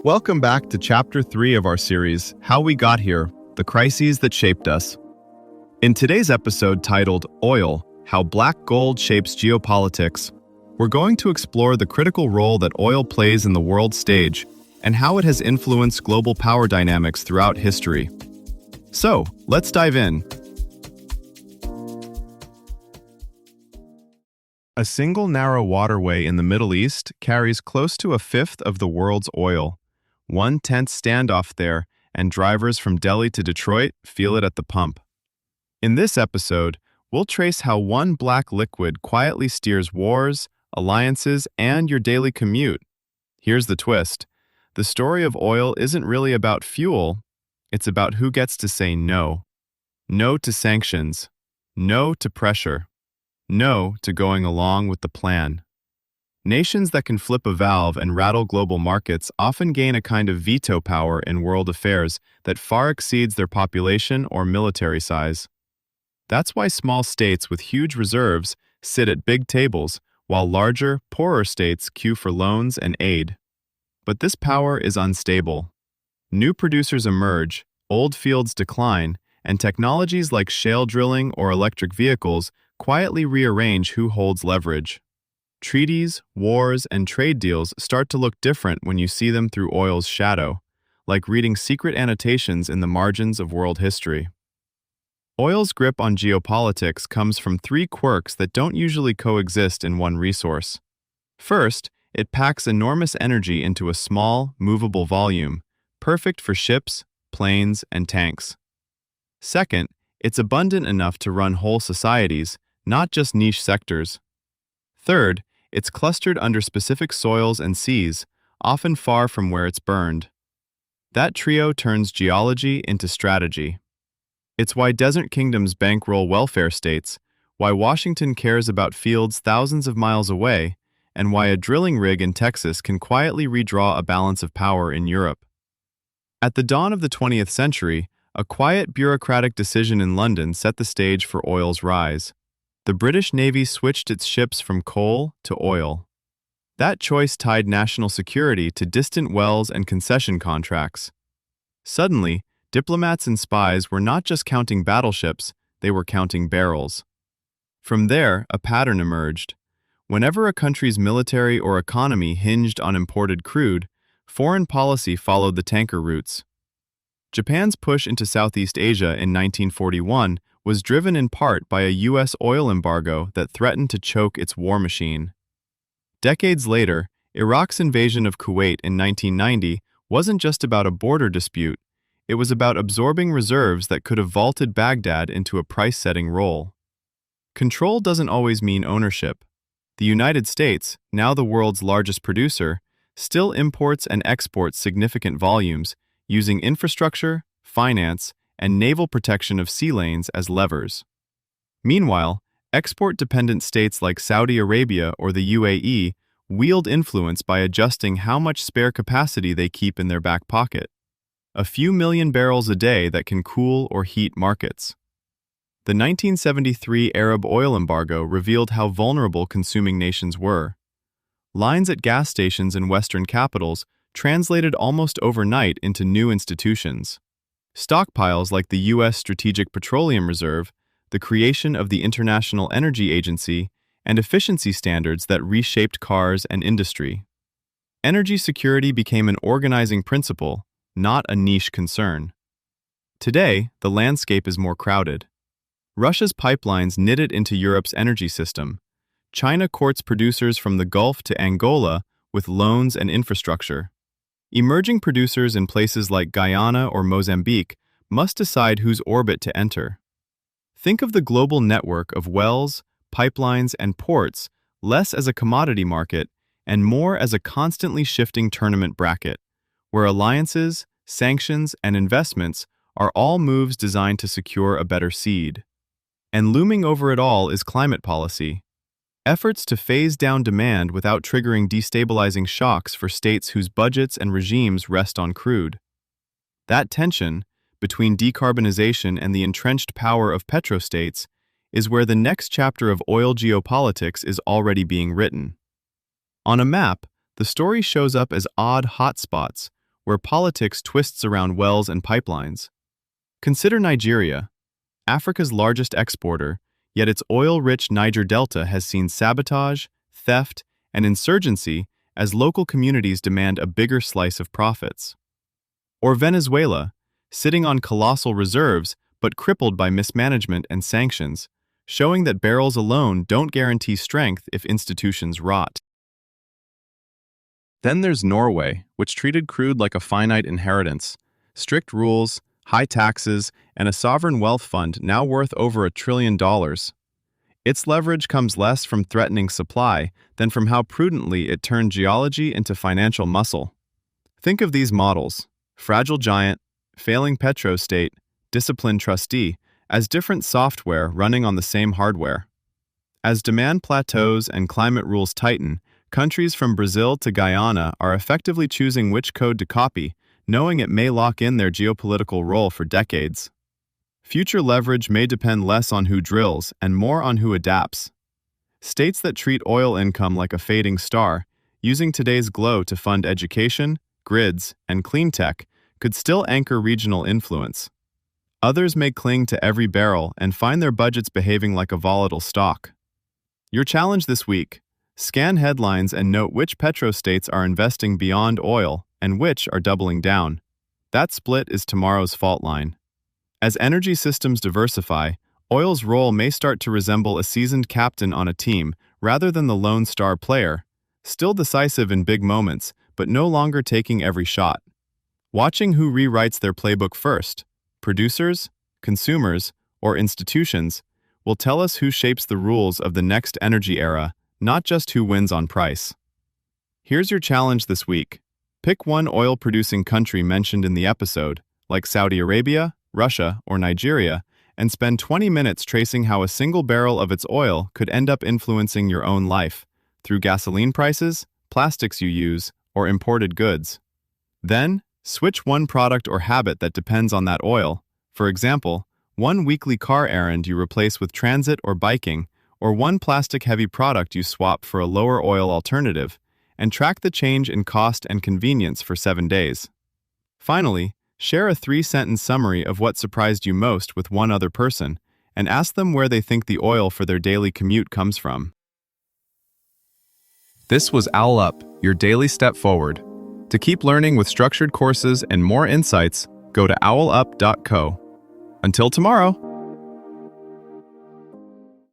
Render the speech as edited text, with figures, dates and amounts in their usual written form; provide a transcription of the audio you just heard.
Welcome back to Chapter 3 of our series, How We Got Here, The Crises That Shaped Us. In today's episode titled Oil, How Black Gold Shapes Geopolitics, we're going to explore the critical role that oil plays in the world stage and how it has influenced global power dynamics throughout history. So, let's dive in. A single narrow waterway in the Middle East carries close to a fifth of the world's oil. One tense standoff there, and drivers from Delhi to Detroit feel it at the pump. In this episode, we'll trace how one black liquid quietly steers wars, alliances, and your daily commute. Here's the twist. The story of oil isn't really about fuel, it's about who gets to say no. No to sanctions. No to pressure. No to going along with the plan. Nations that can flip a valve and rattle global markets often gain a kind of veto power in world affairs that far exceeds their population or military size. That's why small states with huge reserves sit at big tables, while larger, poorer states queue for loans and aid. But this power is unstable. New producers emerge, old fields decline, and technologies like shale drilling or electric vehicles quietly rearrange who holds leverage. Treaties, wars, and trade deals start to look different when you see them through oil's shadow, like reading secret annotations in the margins of world history. Oil's grip on geopolitics comes from three quirks that don't usually coexist in one resource. First, it packs enormous energy into a small, movable volume, perfect for ships, planes, and tanks. Second, it's abundant enough to run whole societies, not just niche sectors. Third, it's clustered under specific soils and seas, often far from where it's burned. That trio turns geology into strategy. It's why desert kingdoms bankroll welfare states, why Washington cares about fields thousands of miles away, and why a drilling rig in Texas can quietly redraw a balance of power in Europe. At the dawn of the 20th century, a quiet bureaucratic decision in London set the stage for oil's rise. The British Navy switched its ships from coal to oil. That choice tied national security to distant wells and concession contracts. Suddenly, diplomats and spies were not just counting battleships, they were counting barrels. From there, a pattern emerged. Whenever a country's military or economy hinged on imported crude, foreign policy followed the tanker routes. Japan's push into Southeast Asia in 1941 was driven in part by a U.S. oil embargo that threatened to choke its war machine. Decades later, Iraq's invasion of Kuwait in 1990 wasn't just about a border dispute, it was about absorbing reserves that could have vaulted Baghdad into a price-setting role. Control doesn't always mean ownership. The United States, now the world's largest producer, still imports and exports significant volumes, using infrastructure, finance, and naval protection of sea lanes as levers. Meanwhile, export-dependent states like Saudi Arabia or the UAE wield influence by adjusting how much spare capacity they keep in their back pocket. A few million barrels a day that can cool or heat markets. The 1973 Arab oil embargo revealed how vulnerable consuming nations were. Lines at gas stations in Western capitals translated almost overnight into new institutions. Stockpiles like the U.S. Strategic Petroleum Reserve, the creation of the International Energy Agency, and efficiency standards that reshaped cars and industry. Energy security became an organizing principle, not a niche concern. Today, the landscape is more crowded. Russia's pipelines knit it into Europe's energy system. China courts producers from the Gulf to Angola with loans and infrastructure. Emerging producers in places like Guyana or Mozambique must decide whose orbit to enter. Think of the global network of wells, pipelines, and ports less as a commodity market and more as a constantly shifting tournament bracket, where alliances, sanctions, and investments are all moves designed to secure a better seed. And looming over it all is climate policy. Efforts to phase down demand without triggering destabilizing shocks for states whose budgets and regimes rest on crude. That tension, between decarbonization and the entrenched power of petrostates, is where the next chapter of oil geopolitics is already being written. On a map, the story shows up as odd hotspots, where politics twists around wells and pipelines. Consider Nigeria, Africa's largest exporter, yet its oil-rich Niger Delta has seen sabotage, theft, and insurgency as local communities demand a bigger slice of profits. Or Venezuela, sitting on colossal reserves but crippled by mismanagement and sanctions, showing that barrels alone don't guarantee strength if institutions rot. Then there's Norway, which treated crude like a finite inheritance. Strict rules, high taxes, and a sovereign wealth fund now worth over $1 trillion. Its leverage comes less from threatening supply than from how prudently it turned geology into financial muscle. Think of these models, fragile giant, failing petrostate, disciplined trustee, as different software running on the same hardware. As demand plateaus and climate rules tighten, countries from Brazil to Guyana are effectively choosing which code to copy, knowing it may lock in their geopolitical role for decades. Future leverage may depend less on who drills and more on who adapts. States that treat oil income like a fading star, using today's glow to fund education, grids, and clean tech, could still anchor regional influence. Others may cling to every barrel and find their budgets behaving like a volatile stock. Your challenge this week: scan headlines and note which petrostates are investing beyond oil and which are doubling down. That split is tomorrow's fault line. As energy systems diversify, oil's role may start to resemble a seasoned captain on a team rather than the lone star player, still decisive in big moments, but no longer taking every shot. Watching who rewrites their playbook first, producers, consumers, or institutions, will tell us who shapes the rules of the next energy era, not just who wins on price. Here's your challenge this week. Pick one oil-producing country mentioned in the episode, like Saudi Arabia, Russia, or Nigeria, and spend 20 minutes tracing how a single barrel of its oil could end up influencing your own life, through gasoline prices, plastics you use, or imported goods. Then, switch one product or habit that depends on that oil. For example, one weekly car errand you replace with transit or biking, or one plastic-heavy product you swap for a lower oil alternative, and track the change in cost and convenience for 7 days. Finally, share a 3-sentence summary of what surprised you most with one other person, and ask them where they think the oil for their daily commute comes from. This was Owl Up, your daily step forward. To keep learning with structured courses and more insights, go to owlup.co. Until tomorrow!